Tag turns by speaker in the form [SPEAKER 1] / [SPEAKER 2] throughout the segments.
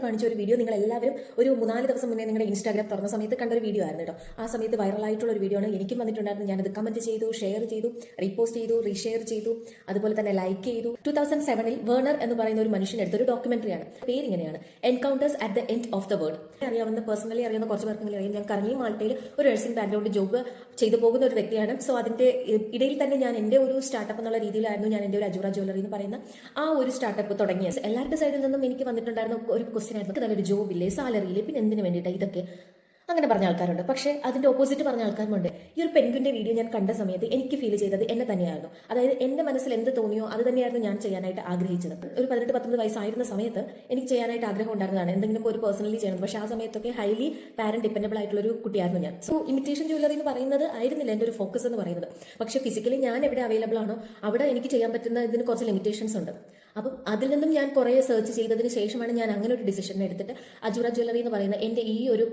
[SPEAKER 1] കാണിച്ച ഒരു വീഡിയോ നിങ്ങൾ എല്ലാവരും ഒരു 3-4 ദിവസം മുന്നേ നിങ്ങളുടെ ഇൻസ്റ്റാഗ്രാം തുറന്ന സമയത്ത് കണ്ട ഒരു വീഡിയോ ആയിരുന്നു കേട്ടോ. ആ സമയത്ത് വൈറലായിട്ടുള്ള ഒരു വീഡിയോ ആണ്. എനിക്കും വന്നിട്ടുണ്ടായിരുന്നു. ഞാനത് കമന്റ് ചെയ്തു, ഷെയർ ചെയ്തു, റീപോസ്റ്റ് ചെയ്തു, റീഷെയർ ചെയ്തു, അതുപോലെ തന്നെ ലൈക്ക് ചെയ്തു. 2007 വേർണർ എന്ന് പറയുന്ന ഒരു മനുഷ്യൻ എടുത്തൊരു ഡോക്യുമെന്ററിയാണ്. പേര് ഇങ്ങനെയാണ്, encounters at the end of the world. അറിയാവുന്ന പേഴ്സണലി അറിയാവുന്ന കുറച്ച് പേർക്കെങ്കിലും അറിയാം. ഞാൻ കറങ്ങി മാൾട്ടയിൽ ഒരു നഴ്സിംഗ് ബാക്ക്ഗ്രൗണ്ട് ജോബ് ചെയ്തു പോകുന്ന ഒരു വ്യക്തിയാണ്. സോ അതിന്റെ ഇടയിൽ തന്നെ ഞാൻ എന്റെ ഒരു സ്റ്റാർട്ടപ്പ് എന്നുള്ള രീതിയിലായിരുന്നു ഞാൻ എന്റെ ഒരു അജൂറ ജ്വല്ലറി എന്ന് പറയുന്ന ആ ഒരു സ്റ്റാർട്ടപ്പ് തുടങ്ങിയത്. എല്ലാവരുടെ സൈഡിൽ നിന്നും എനിക്ക് വന്നിട്ടുണ്ടായിരുന്ന ഒരു ക്വസ്റ്റ്യൻ ആയിരുന്നു, നല്ലൊരു ജോബില്ലേ, സാലറിയില്ലേ, പിന്നെ എന്തിനു വേണ്ടിയിട്ടാണ് ഇതൊക്കെ, അങ്ങനെ പറഞ്ഞ ആൾക്കാരുണ്ട്. പക്ഷേ അതിന്റെ ഓപ്പോസിറ്റ് പറഞ്ഞ ആൾക്കാരുമുണ്ട്. ഈ ഒരു പെൻഗ്വിന്റെ വീഡിയോ ഞാൻ കണ്ട സമയത്ത് എനിക്ക് ഫീൽ ചെയ്തത് എന്നെ തന്നെയായിരുന്നു. അതായത് എന്റെ മനസ്സിൽ എന്ത് തോന്നിയോ അത് തന്നെയായിരുന്നു ഞാൻ ചെയ്യാനായിട്ട് ആഗ്രഹിച്ചത്. ഒരു 18-19 വയസ്സായിരുന്ന സമയത്ത് എനിക്ക് ചെയ്യാനായിട്ട് ആഗ്രഹം ഉണ്ടായിരുന്നതാണ് എന്തെങ്കിലും ഒരു പേഴ്സണലി ചെയ്യണം. പക്ഷേ ആ സമയത്തൊക്കെ ഹൈലി പാരന്റ് ഡിപ്പെൻഡബിൾ ആയിട്ടുള്ള ഒരു കുട്ടിയായിരുന്നു ഞാൻ. സോ ഇമിറ്റേഷൻ ജ്വല്ലറി എന്ന് പറയുന്നത് ആയിരുന്നില്ല എന്റെ ഒരു ഫോക്കസ് എന്ന് പറയുന്നത്. പക്ഷേ ഫിസിക്കലി ഞാൻ എവിടെ അവൈലബിൾ ആണോ അവിടെ എനിക്ക് ചെയ്യാൻ പറ്റുന്ന ഇതിന് കുറച്ച് ലിമിറ്റേഷൻസ് ഉണ്ട്. അപ്പം അതിൽ നിന്നും ഞാൻ കുറേ സെർച്ച് ചെയ്തതിന് ശേഷമാണ് ഞാൻ അങ്ങനെ ഒരു ഡിസിഷൻ എടുത്തിട്ട് അജൂറ ജ്വല്ലറി എന്ന് പറയുന്ന എന്റെ ഈ ഒരു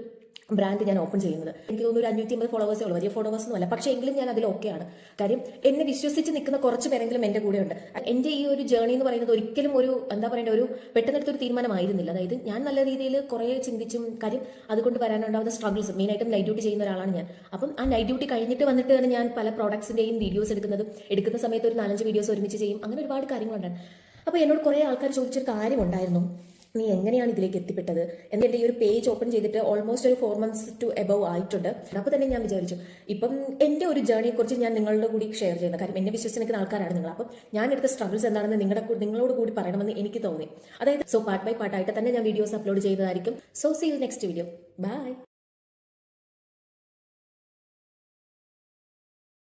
[SPEAKER 1] ബ്രാൻഡ് ഞാൻ ഓപ്പൺ ചെയ്യുന്നത്. എനിക്ക് തോന്നുന്നു ഒരു 550 ഫോളോവേഴ്സേ ഉള്ളൂ, വലിയ ഫോളോവേഴ്സ് ഒന്നും അല്ല. പക്ഷേ എങ്കിലും ഞാൻ അതിൽ ഓക്കെയാണ്. കാര്യം എന്നെ വിശ്വസിച്ച് നിൽക്കുന്ന കുറച്ച് പേരെങ്കിലും എൻ്റെ കൂടെ ഉണ്ട്. എൻ്റെ ഈ ഒരു ജേർണി എന്ന് പറയുന്നത് ഒരിക്കലും ഒരു എന്താ പറയേണ്ട ഒരു പെട്ടെന്നെടുത്തൊരു തീരുമാനമായിരുന്നില്ല. അതായത് ഞാൻ നല്ല രീതിയിൽ കുറേ ചിന്തിച്ചും കാര്യം അതുകൊണ്ട് വരാനുണ്ടാവുന്ന സ്ട്രഗിൾസ്, മെയിനായിട്ടും നൈറ്റ് ഡ്യൂട്ടി ചെയ്യുന്ന ഒരാളാണ് ഞാൻ. അപ്പം ആ നൈറ്റ് ഡ്യൂട്ടി കഴിഞ്ഞിട്ട് വന്നിട്ടാണ് ഞാൻ പല പ്രോഡക്ട്സിൻ്റെയും വീഡിയോസ് എടുക്കുന്ന സമയത്ത് ഒരു 4-5 വീഡിയോസ് ഒരുമിച്ച് ചെയ്യും. അങ്ങനെ ഒരുപാട് കാര്യങ്ങളുണ്ടായിരുന്നു. അപ്പോൾ എന്നോട് കുറേ ആൾക്കാർ ചോദിച്ചൊരു കാര്യമുണ്ടായിരുന്നു, നീ എങ്ങനെയാണ് ഇതിലേക്ക് എത്തിപ്പെട്ടത്? എൻ്റെ ഈ ഒരു പേജ് ഓപ്പൺ ചെയ്തിട്ട് ഓൾമോസ്റ്റ് ഒരു 4 months to above ആയിട്ടുണ്ട്. അപ്പോൾ തന്നെ ഞാൻ വിചാരിച്ചു ഇപ്പം എൻ്റെ ഒരു ജേർണിയെക്കുറിച്ച് ഞാൻ നിങ്ങളുടെ കൂടി ഷെയർ ചെയ്യുന്ന കാര്യം എന്നെ വിശ്വസിച്ച് നിൽക്കുന്ന ആൾക്കാരാണ് നിങ്ങൾ. അപ്പം ഞാൻ എടുത്ത സ്ട്രഗിൾസ് എന്താണെന്ന് നിങ്ങളോട് കൂടി പറയണമെന്ന് എനിക്ക് തോന്നി. അതായത് സോ പാർട്ട് ബൈ പാർട്ടായിട്ട് തന്നെ ഞാൻ വീഡിയോസ് അപ്ലോഡ് ചെയ്തതായിരിക്കും. So see you next video. By.